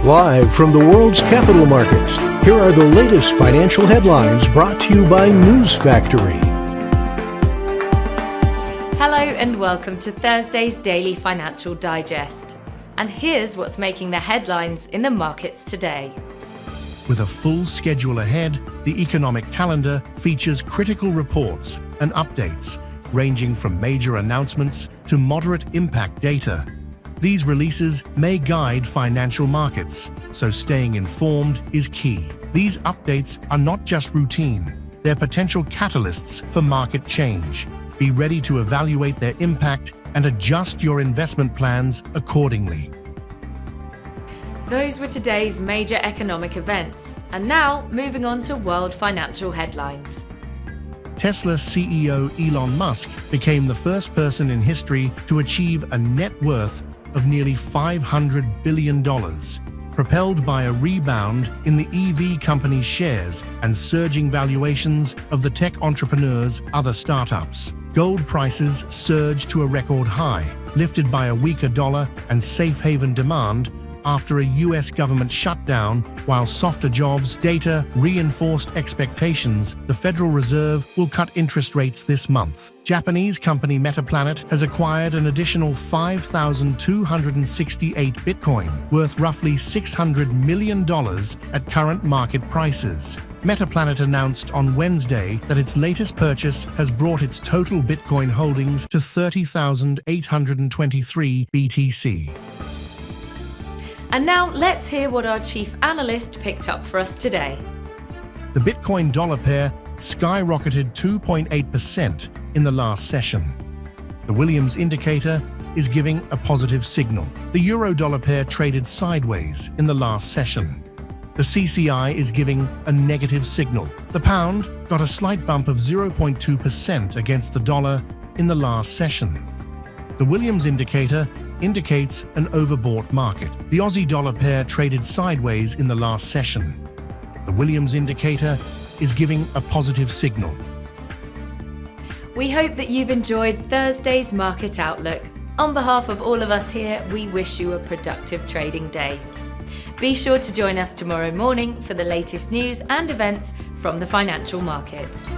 Live from the world's capital markets, here are the latest financial headlines brought to you by News Factory. Hello and welcome to Thursday's Daily Financial Digest. And here's what's making the headlines in the markets today. With a full schedule ahead, the economic calendar features critical reports and updates, ranging from major announcements to moderate impact data. These releases may guide financial markets, so staying informed is key. These updates are not just routine, they're potential catalysts for market change. Be ready to evaluate their impact and adjust your investment plans accordingly. Those were today's major economic events. And now, moving on to world financial headlines. Tesla CEO Elon Musk became the first person in history to achieve a net worth of nearly $500 billion, propelled by a rebound in the EV company's shares and surging valuations of the tech entrepreneur's other startups. Gold prices surged to a record high, lifted by a weaker dollar and safe haven demand after a US government shutdown. While softer jobs data reinforced expectations the Federal Reserve will cut interest rates this month. Japanese company Metaplanet has acquired an additional 5,268 Bitcoin, worth roughly $600 million at current market prices. Metaplanet announced on Wednesday that its latest purchase has brought its total Bitcoin holdings to 30,823 BTC. And now let's hear what our chief analyst picked up for us today. The Bitcoin dollar pair skyrocketed 2.8% in the last session. The Williams indicator is giving a positive signal. The euro-dollar pair traded sideways in the last session. The CCI is giving a negative signal. The pound got a slight bump of 0.2% against the dollar in the last session. The Williams indicator indicates an overbought market. The Aussie dollar pair traded sideways in the last session. The Williams indicator is giving a positive signal. We hope that you've enjoyed Thursday's Market Outlook. On behalf of all of us here, we wish you a productive trading day. Be sure to join us tomorrow morning for the latest news and events from the financial markets.